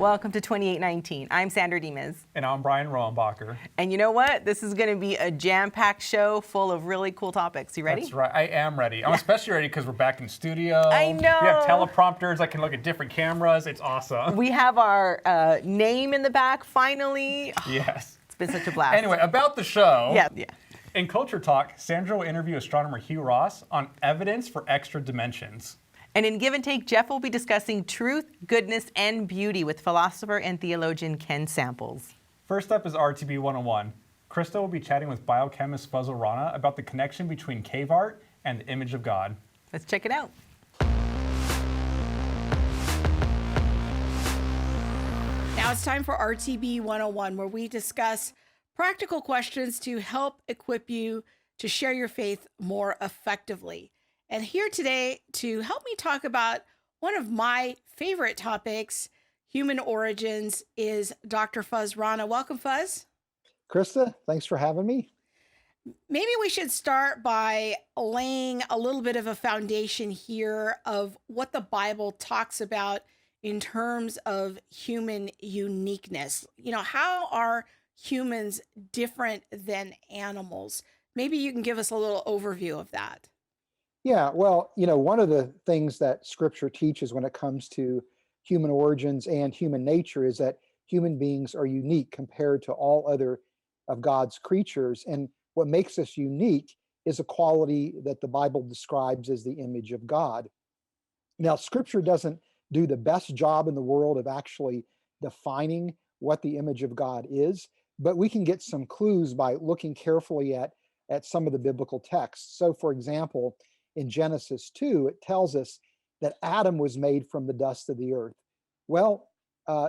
Welcome to 2819. I'm Sandra Diemez. And I'm Brian Rohenbacher. And you know what? This is going to be a jam-packed show full of really cool topics. You ready? That's right. I am ready. I'm especially ready because we're back in studio. I know. We have teleprompters. I can look at different cameras. It's awesome. We have our name in the back, finally. Yes. It's been such a blast. Anyway, about the show. Yeah. In Culture Talk, Sandra will interview astronomer Hugh Ross on evidence for extra dimensions. And in Give and Take, Jeff will be discussing truth, goodness, and beauty with philosopher and theologian Ken Samples. First up is RTB 101. Krista will be chatting with biochemist Fazale Rana about the connection between cave art and the image of God. Let's check it out. Now it's time for RTB 101, where we discuss practical questions to help equip you to share your faith more effectively. And here today to help me talk about one of my favorite topics, human origins, is Dr. Fazale Rana. Welcome, Fuz. Krista, thanks for having me. Maybe we should start by laying a little bit of a foundation here of what the Bible talks about in terms of human uniqueness. You know, how are humans different than animals? Maybe you can give us a little overview of that. Yeah, well, one of the things that Scripture teaches when it comes to human origins and human nature is that human beings are unique compared to all other of God's creatures. And what makes us unique is a quality that the Bible describes as the image of God. Now, Scripture doesn't do the best job in the world of actually defining what the image of God is, but we can get some clues by looking carefully at some of the biblical texts. So, for example, in Genesis 2, it tells us that Adam was made from the dust of the earth. Well,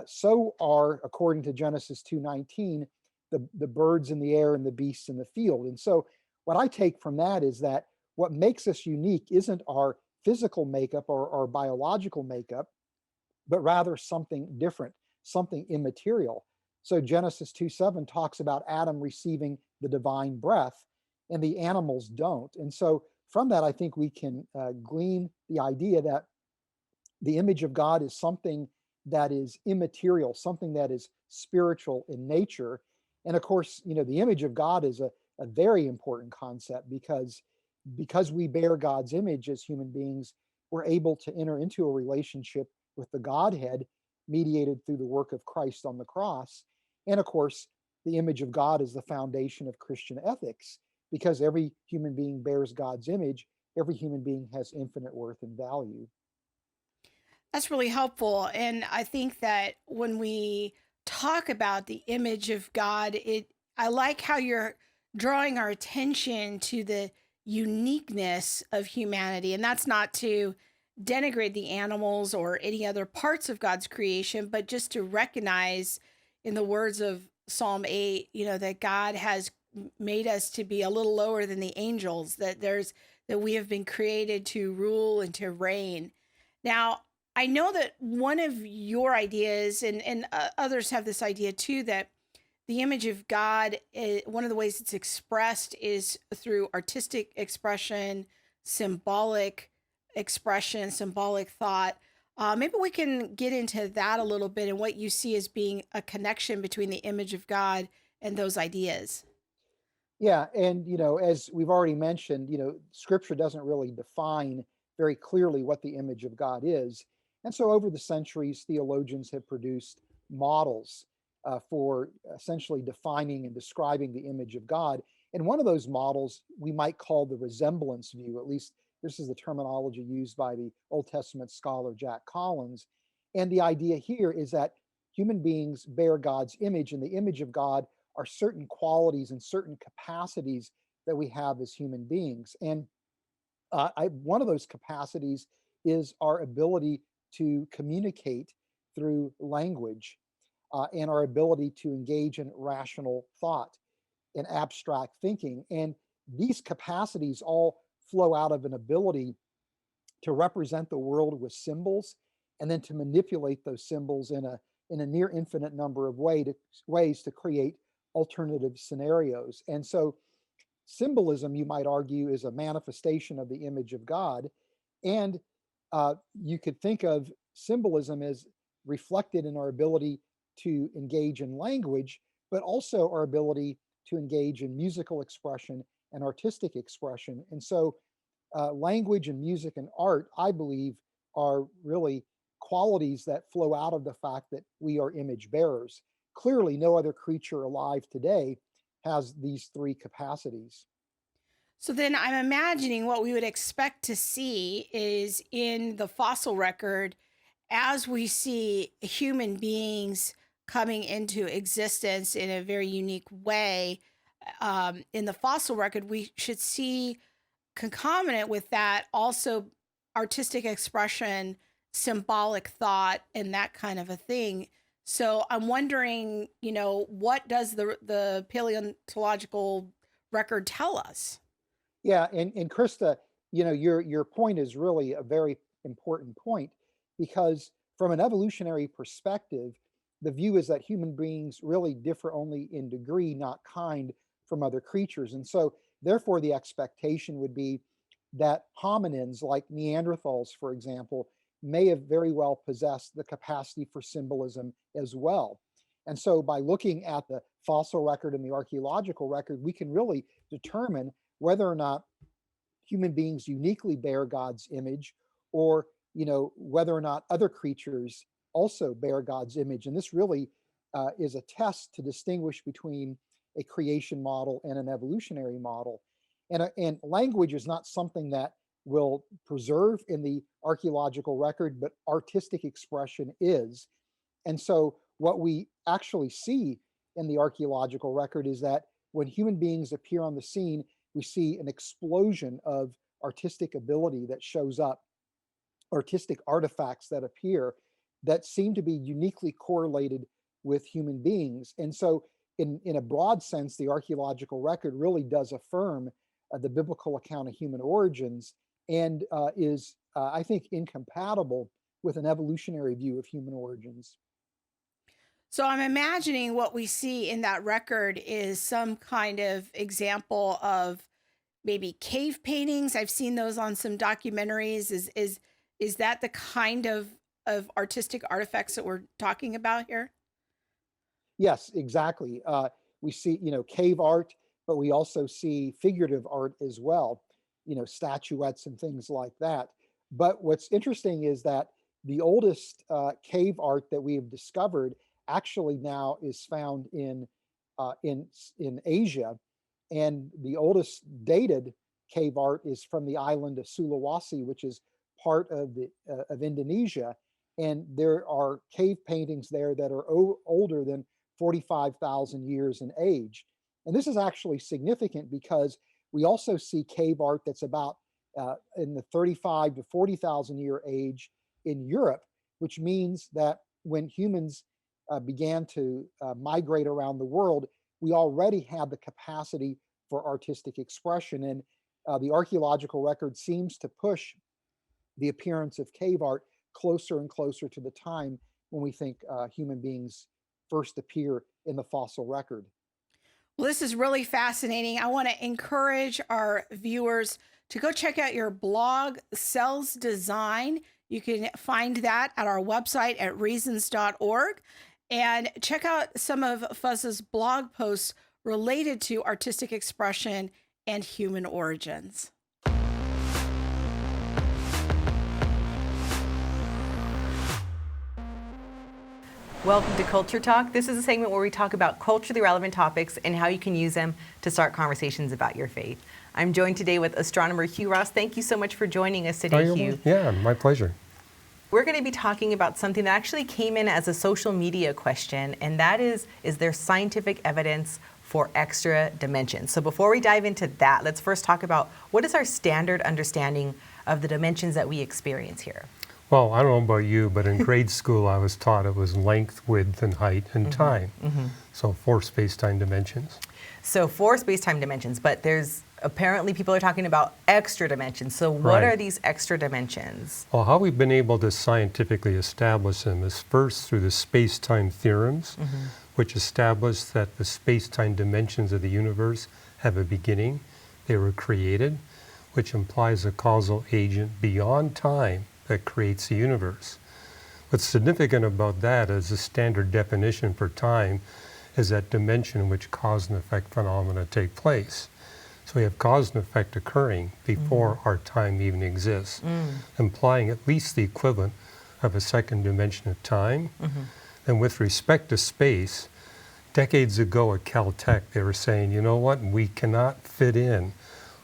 so are, according to Genesis 2:19, the birds in the air and the beasts in the field. And so what I take from that is that what makes us unique isn't our physical makeup or our biological makeup, but rather something different, something immaterial. So Genesis 2:7 talks about Adam receiving the divine breath, and the animals don't. And so from that, I think we can glean the idea that the image of God is something that is immaterial, something that is spiritual in nature. And of course, the image of God is a very important concept because we bear God's image as human beings, we're able to enter into a relationship with the Godhead mediated through the work of Christ on the cross. And of course, the image of God is the foundation of Christian ethics. Because every human being bears God's image, every human being has infinite worth and value. That's really helpful. And I think that when we talk about the image of God, I like how you're drawing our attention to the uniqueness of humanity. And that's not to denigrate the animals or any other parts of God's creation, but just to recognize, in the words of Psalm 8, that God has made us to be a little lower than the angels, that we have been created to rule and to reign. Now, I know that one of your ideas, and others have this idea too, that the image of God, one of the ways it's expressed is through artistic expression, symbolic expression, symbolic thought. Maybe we can get into that a little bit and what you see as being a connection between the image of God and those ideas. Yeah, and as we've already mentioned, Scripture doesn't really define very clearly what the image of God is. And so over the centuries, theologians have produced models for essentially defining and describing the image of God. And one of those models we might call the resemblance view. At least this is the terminology used by the Old Testament scholar Jack Collins. And the idea here is that human beings bear God's image, and the image of God are certain qualities and certain capacities that we have as human beings. And one of those capacities is our ability to communicate through language and our ability to engage in rational thought and abstract thinking. And these capacities all flow out of an ability to represent the world with symbols and then to manipulate those symbols in a near infinite number of ways to create alternative scenarios. And so symbolism, you might argue, is a manifestation of the image of God. And you could think of symbolism as reflected in our ability to engage in language, but also our ability to engage in musical expression and artistic expression. And so language and music and art, I believe, are really qualities that flow out of the fact that we are image bearers. Clearly, no other creature alive today has these three capacities. So then I'm imagining what we would expect to see is in the fossil record, as we see human beings coming into existence in a very unique way, in the fossil record, we should see concomitant with that also artistic expression, symbolic thought, and that kind of a thing. So I'm wondering, what does the paleontological record tell us? Yeah, and Krista, your point is really a very important point, because from an evolutionary perspective, the view is that human beings really differ only in degree, not kind, from other creatures. And so therefore the expectation would be that hominins like Neanderthals, for example, may have very well possessed the capacity for symbolism as well. And so by looking at the fossil record and the archaeological record, we can really determine whether or not human beings uniquely bear God's image, or whether or not other creatures also bear God's image. And this really is a test to distinguish between a creation model and an evolutionary model. And language is not something that will preserve in the archaeological record, but artistic expression is. And so what we actually see in the archaeological record is that when human beings appear on the scene, we see an explosion of artistic ability that shows up, artistic artifacts that appear that seem to be uniquely correlated with human beings. And so in a broad sense, the archaeological record really does affirm the biblical account of human origins, and is, I think, incompatible with an evolutionary view of human origins. So I'm imagining what we see in that record is some kind of example of maybe cave paintings. I've seen those on some documentaries. Is that the kind of artistic artifacts that we're talking about here? Yes, exactly. We see, cave art, but we also see figurative art as well, statuettes and things like that. But what's interesting is that the oldest cave art that we have discovered actually now is found in Asia, and the oldest dated cave art is from the island of Sulawesi, which is part of of Indonesia, and there are cave paintings there that are older than 45,000 years in age. And this is actually significant because we also see cave art that's about in the 35 to 40,000 year age in Europe, which means that when humans began to migrate around the world, we already had the capacity for artistic expression. And the archaeological record seems to push the appearance of cave art closer and closer to the time when we think human beings first appear in the fossil record. Well, this is really fascinating. I want to encourage our viewers to go check out your blog, Cells Design. You can find that at our website at reasons.org, and check out some of Fuzz's blog posts related to artistic expression and human origins. Welcome to Culture Talk. This is a segment where we talk about culturally relevant topics and how you can use them to start conversations about your faith. I'm joined today with astronomer Hugh Ross. Thank you so much for joining us today, Hugh. Yeah, my pleasure. We're going to be talking about something that actually came in as a social media question, and that is there scientific evidence for extra dimensions? So before we dive into that, let's first talk about what is our standard understanding of the dimensions that we experience here? Well, I don't know about you, but in grade school I was taught it was length, width, and height, and time. So 4 space-time dimensions. So 4 space-time dimensions, but there's apparently people are talking about extra dimensions. So what are these extra dimensions? Well, how we've been able to scientifically establish them is first through the space-time theorems, which establish that the space-time dimensions of the universe have a beginning. They were created, which implies a causal agent beyond time that creates the universe. What's significant about that is the standard definition for time is that dimension in which cause and effect phenomena take place. So we have cause and effect occurring before our time even exists, implying at least the equivalent of a second dimension of time. And with respect to space, decades ago at Caltech, they were saying, you know what, we cannot fit in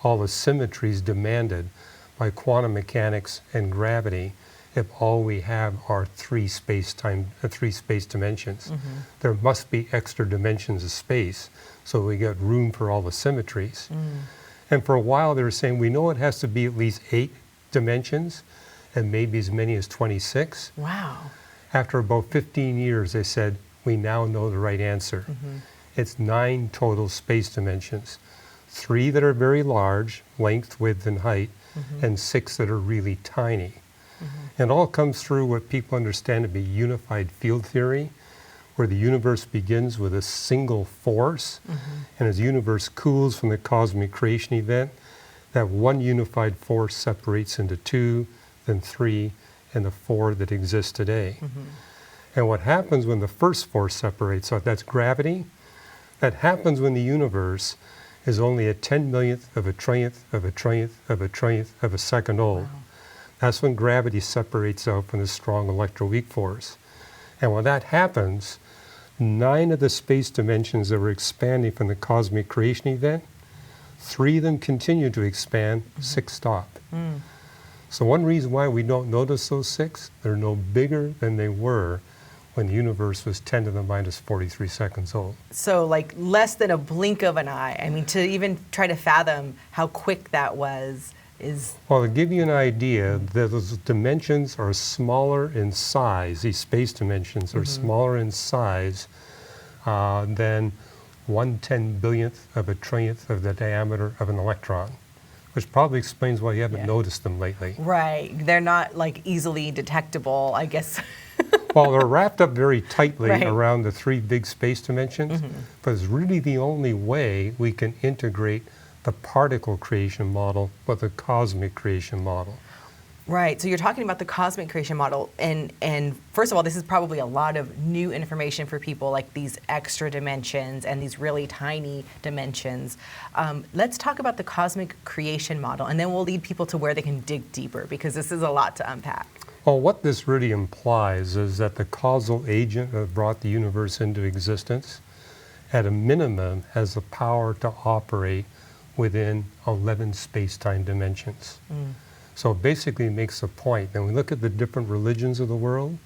all the symmetries demanded by quantum mechanics and gravity if all we have are three space dimensions. There must be extra dimensions of space so we get room for all the symmetries. And for a while they were saying, we know it has to be at least 8 dimensions and maybe as many as 26. Wow. After about 15 years, they said, we now know the right answer. It's 9 total space dimensions. 3 that are very large, length, width, and height, and 6 that are really tiny. And all comes through what people understand to be unified field theory, where the universe begins with a single force, and as the universe cools from the cosmic creation event, that one unified force separates into 2, then 3, and the 4 that exist today. And what happens when the first force separates, so that's gravity, that happens when the universe is only a 10 millionth of a trillionth of a trillionth of a trillionth of a second old. That's when gravity separates out from the strong electroweak force. And when that happens, 9 of the space dimensions that were expanding from the cosmic creation event, 3 of them continue to expand, 6 stop. So one reason why we don't notice those 6, they're no bigger than they were when the universe was 10 to the minus 43 seconds old. So like less than a blink of an eye. I mean, to even try to fathom how quick that was is... Well, to give you an idea, those dimensions are smaller in size, these space dimensions are smaller in size than 1/10 billionth of a trillionth of the diameter of an electron, which probably explains why you haven't noticed them lately. Right. They're not like easily detectable, I guess. Well, they're wrapped up very tightly Right. around the 3 big space dimensions, but it's really the only way we can integrate the particle creation model with the cosmic creation model. Right. So you're talking about the cosmic creation model, and first of all, this is probably a lot of new information for people, like these extra dimensions and these really tiny dimensions. Let's talk about the cosmic creation model, and then we'll lead people to where they can dig deeper, because this is a lot to unpack. Well, what this really implies is that the causal agent that brought the universe into existence, at a minimum, has the power to operate within 11 space-time dimensions. So it basically makes a point. And we look at the different religions of the world.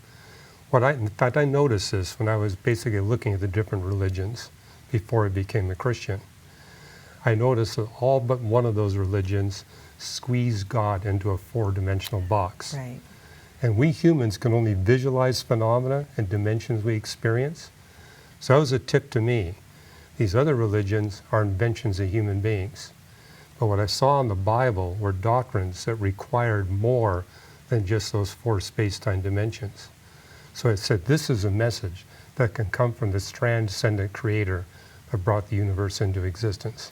In fact, I noticed this when I was basically looking at the different religions before I became a Christian. I noticed that all but one of those religions squeeze God into a 4-dimensional box. Right. And we humans can only visualize phenomena and dimensions we experience. So that was a tip to me. These other religions are inventions of human beings. But what I saw in the Bible were doctrines that required more than just those 4 space-time dimensions. So it said this is a message that can come from this transcendent creator that brought the universe into existence.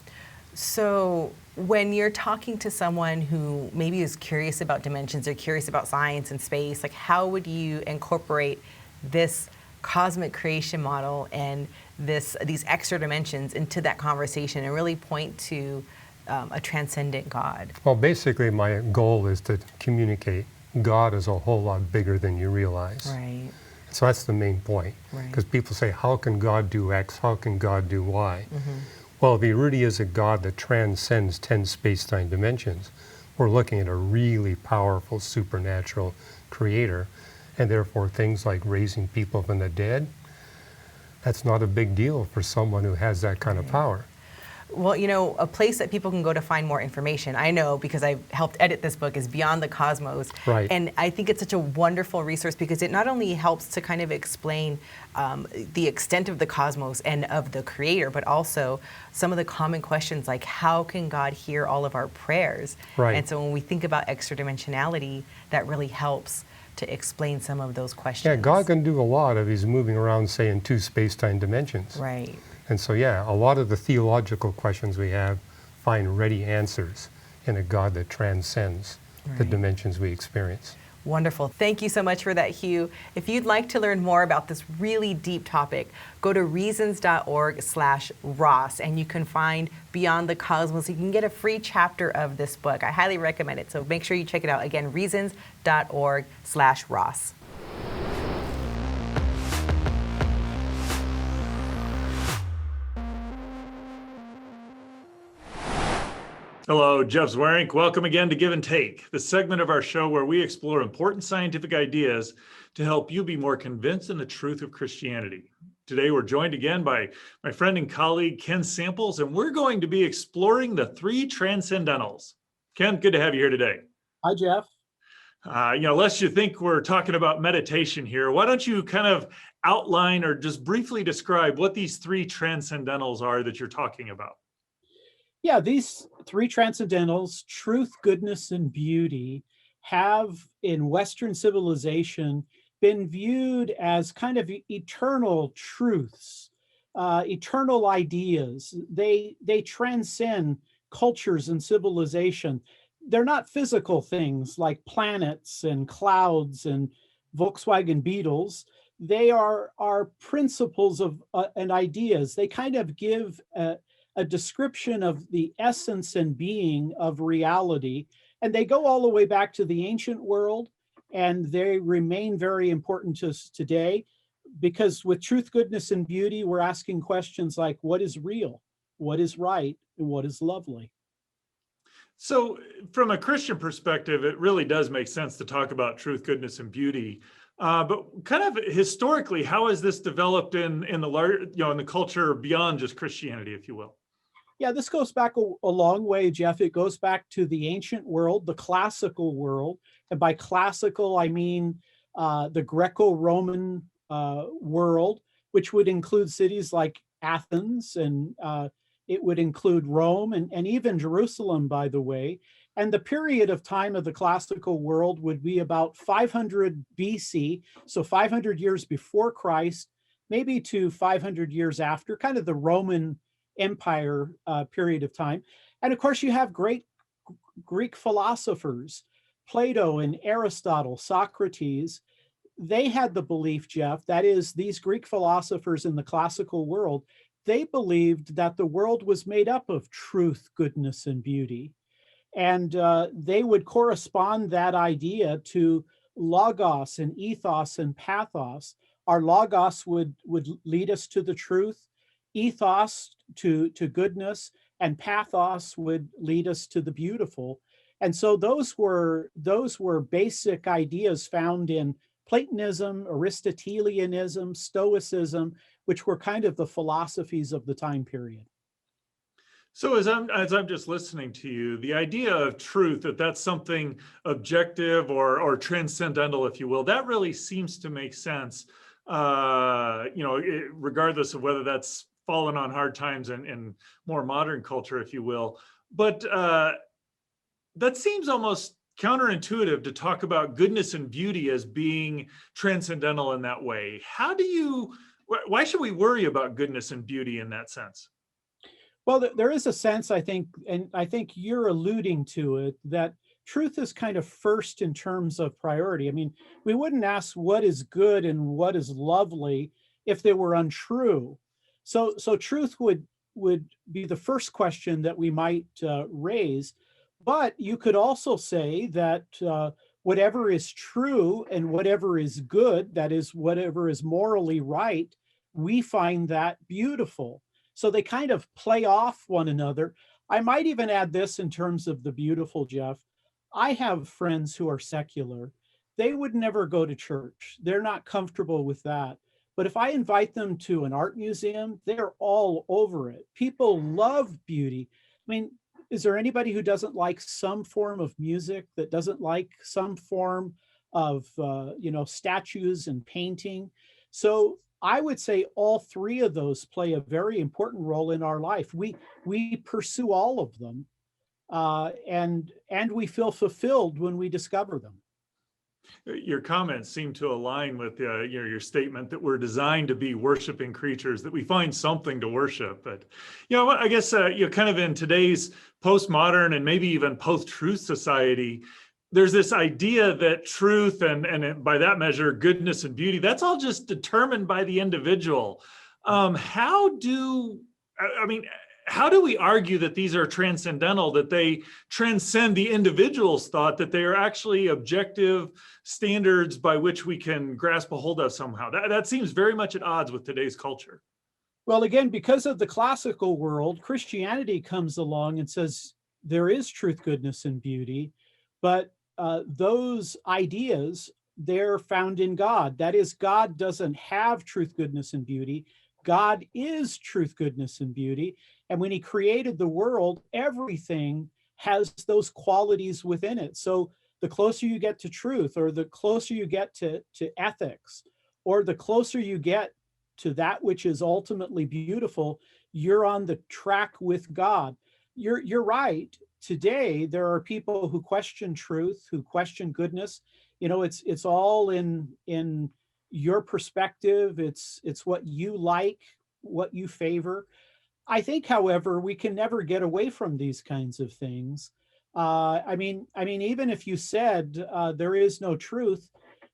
So when you're talking to someone who maybe is curious about dimensions or curious about science and space, like how would you incorporate this cosmic creation model and these extra dimensions into that conversation and really point to a transcendent God? Well, basically my goal is to communicate God is a whole lot bigger than you realize. Right. So that's the main point. Right. Because people say, how can God do X? How can God do Y? Well, if he really is a God that transcends 10 space-time dimensions, we're looking at a really powerful supernatural creator, and therefore things like raising people from the dead, that's not a big deal for someone who has that kind of power. Well, you know, a place that people can go to find more information, I know because I've helped edit this book, is Beyond the Cosmos. Right. And I think it's such a wonderful resource because it not only helps to kind of explain the extent of the cosmos and of the creator, but also some of the common questions like how can God hear all of our prayers? Right. And so when we think about extra dimensionality, that really helps to explain some of those questions. Yeah, God can do a lot if he's moving around, say, in 2 space-time dimensions. Right. And so, yeah, a lot of the theological questions we have find ready answers in a God that transcends the Right. dimensions we experience. Wonderful. Thank you so much for that, Hugh. If you'd like to learn more about this really deep topic, go to reasons.org/Ross and you can find Beyond the Cosmos. You can get a free chapter of this book. I highly recommend it. So make sure you check it out. Again, reasons.org/Ross. Hello, Jeff Zwerink. Welcome again to Give and Take, the segment of our show where we explore important scientific ideas to help you be more convinced in the truth of Christianity. Today, we're joined again by my friend and colleague, Ken Samples, and we're going to be exploring the three transcendentals. Ken, good to have you here today. Hi, Jeff. Lest you think we're talking about meditation here, why don't you kind of outline or just briefly describe what these three transcendentals are that you're talking about? Yeah, these three transcendentals, truth, goodness, and beauty, have in Western civilization been viewed as kind of eternal truths, eternal ideas. They transcend cultures and civilization. They're not physical things like planets and clouds and Volkswagen Beetles. They are principles of and ideas. They kind of give a description of the essence and being of reality. And they go all the way back to the ancient world, and they remain very important to us today, because with truth, goodness, and beauty, we're asking questions like, what is real? What is right? And what is lovely? So from a Christian perspective, it really does make sense to talk about truth, goodness, and beauty. But kind of historically, how has this developed in the culture beyond just Christianity, if you will? Yeah, this goes back a long way, Jeff. It goes back to the ancient world, the classical world. And by classical, I mean the Greco-Roman world, which would include cities like Athens, and it would include Rome and even Jerusalem, by the way. And the period of time of the classical world would be about 500 BC, so 500 years before Christ, maybe to 500 years after, kind of the Roman Empire period of time. And of course, you have great Greek philosophers, Plato and Aristotle, Socrates. They had the belief, Jeff, that is, these Greek philosophers in the classical world, they believed that the world was made up of truth, goodness, and beauty. And they would correspond that idea to logos and ethos and pathos. Our logos would lead us to the truth, ethos to goodness, and pathos would lead us to the beautiful. And so those were basic ideas found in Platonism, Aristotelianism, Stoicism, which were kind of the philosophies of the time period. So as I'm just listening to you, the idea of truth, that's something objective or transcendental, if you will, that really seems to make sense. Regardless of whether that's fallen on hard times in more modern culture, if you will. But that seems almost counterintuitive to talk about goodness and beauty as being transcendental in that way. Why should we worry about goodness and beauty in that sense? Well, there is a sense, I think, and I think you're alluding to it, that truth is kind of first in terms of priority. I mean, we wouldn't ask what is good and what is lovely if they were untrue. So truth would be the first question that we might raise. But you could also say that whatever is true and whatever is good, that is, whatever is morally right, we find that beautiful. So they kind of play off one another. I might even add this in terms of the beautiful, Jeff. I have friends who are secular. They would never go to church. They're not comfortable with that. But if I invite them to an art museum, they're all over it. People love beauty. I mean, is there anybody who doesn't like some form of music, that doesn't like some form of, statues and painting? So I would say all three of those play a very important role in our life. We pursue all of them, and we feel fulfilled when we discover them. Your comments seem to align with your statement that we're designed to be worshiping creatures, that we find something to worship. But, I guess, kind of in today's postmodern and maybe even post-truth society, there's this idea that truth and by that measure, goodness and beauty, that's all just determined by the individual. How do we argue that these are transcendental, that they transcend the individual's thought, that they are actually objective standards by which we can grasp a hold of somehow? That seems very much at odds with today's culture. Well, again, because of the classical world, Christianity comes along and says there is truth, goodness, and beauty, but those ideas, they're found in God. That is, God doesn't have truth, goodness, and beauty. God is truth, goodness, and beauty. And when he created the world, everything has those qualities within it. So the closer you get to truth, or the closer you get to ethics, or the closer you get to that which is ultimately beautiful, you're on the track with God. You're right. Today, there are people who question truth, who question goodness. You know, it's all in your perspective. It's what you like, what you favor. I think, however, we can never get away from these kinds of things. I mean, even if you said there is no truth,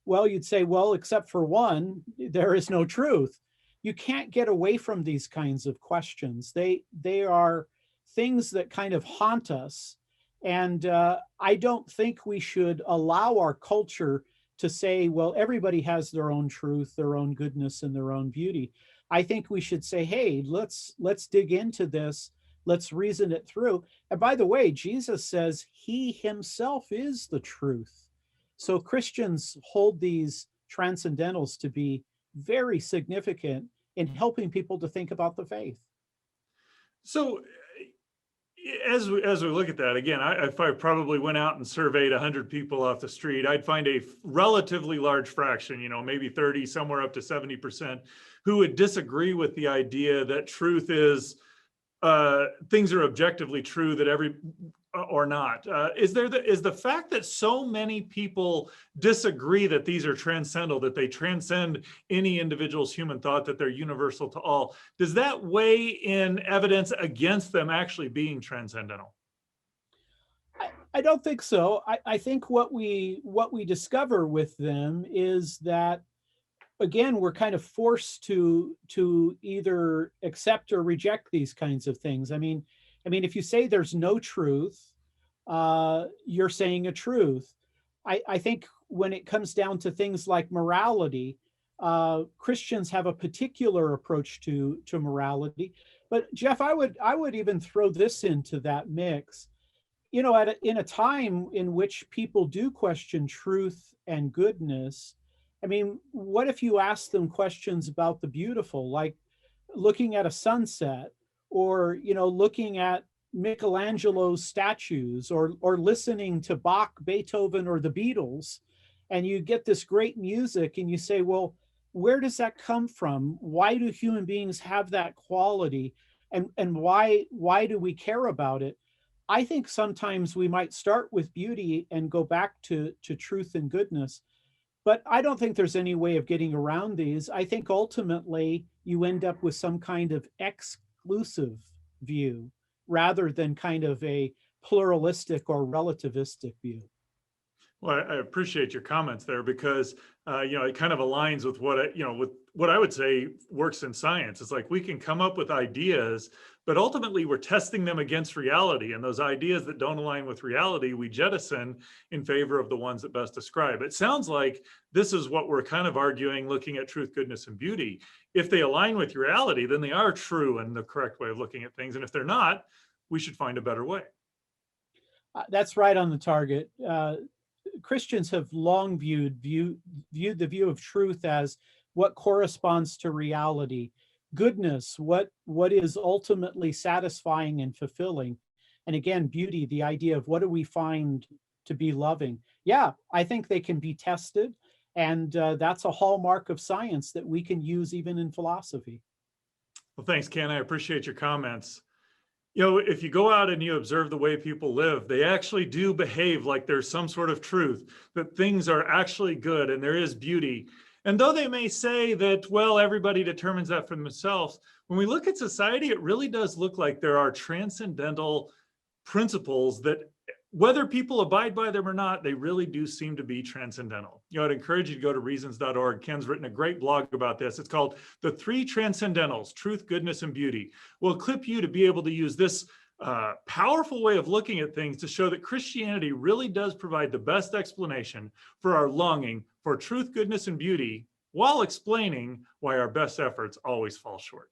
well, you'd say, well, except for one, there is no truth. You can't get away from these kinds of questions. They are things that kind of haunt us. And I don't think we should allow our culture to say, well, everybody has their own truth, their own goodness, and their own beauty. I think we should say, hey, let's dig into this. Let's reason it through. And by the way, Jesus says he himself is the truth. So Christians hold these transcendentals to be very significant in helping people to think about the faith. So as we look at that, again, if I probably went out and surveyed 100 people off the street, I'd find a relatively large fraction, maybe 30, somewhere up to 70%, who would disagree with the idea that truth is, things are objectively true, that or not. Is the fact that so many people disagree that these are transcendental, that they transcend any individual's human thought, that they're universal to all, does that weigh in evidence against them actually being transcendental? I don't think so. I think what we discover with them is that, again, we're kind of forced to either accept or reject these kinds of things. I mean, if you say there's no truth, you're saying a truth. I think when it comes down to things like morality, Christians have a particular approach to morality. But Jeff, I would even throw this into that mix. In a time in which people do question truth and goodness, I mean, what if you ask them questions about the beautiful, like looking at a sunset, or looking at Michelangelo's statues, or listening to Bach, Beethoven, or the Beatles, and you get this great music, and you say, well, where does that come from? Why do human beings have that quality, and why do we care about it? I think sometimes we might start with beauty and go back to truth and goodness. But I don't think there's any way of getting around these. I think ultimately you end up with some kind of exclusive view rather than kind of a pluralistic or relativistic view. Well, I appreciate your comments there, because it kind of aligns with what I would say works in science. It's like we can come up with ideas, but ultimately we're testing them against reality. And those ideas that don't align with reality, we jettison in favor of the ones that best describe. It sounds like this is what we're kind of arguing, looking at truth, goodness, and beauty. If they align with reality, then they are true and the correct way of looking at things. And if they're not, we should find a better way. That's right on the target. Christians have long viewed the view of truth as what corresponds to reality. Goodness, what is ultimately satisfying and fulfilling. And again, beauty, the idea of what do we find to be loving. Yeah, I think they can be tested. And that's a hallmark of science that we can use even in philosophy. Well, thanks, Ken. I appreciate your comments. If you go out and you observe the way people live, they actually do behave like there's some sort of truth, that things are actually good and there is beauty. And though they may say that, well, everybody determines that for themselves, when we look at society, it really does look like there are transcendental principles that whether people abide by them or not, they really do seem to be transcendental. I'd encourage you to go to reasons.org. Ken's written a great blog about this. It's called The Three Transcendentals, Truth, Goodness, and Beauty. We'll equip you to be able to use this powerful way of looking at things to show that Christianity really does provide the best explanation for our longing for truth, goodness, and beauty, while explaining why our best efforts always fall short.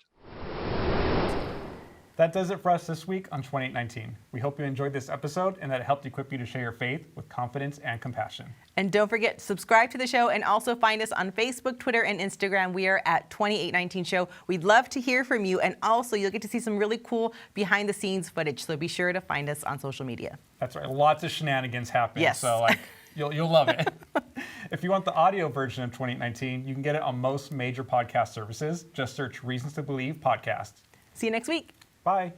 That does it for us this week on 2819. We hope you enjoyed this episode and that it helped equip you to share your faith with confidence and compassion. And don't forget to subscribe to the show and also find us on Facebook, Twitter, and Instagram. We are at 2819 Show. We'd love to hear from you. And also, you'll get to see some really cool behind-the-scenes footage. So be sure to find us on social media. That's right. Lots of shenanigans happening. Yes. So you'll love it. If you want the audio version of 2819, you can get it on most major podcast services. Just search Reasons to Believe podcast. See you next week. Bye.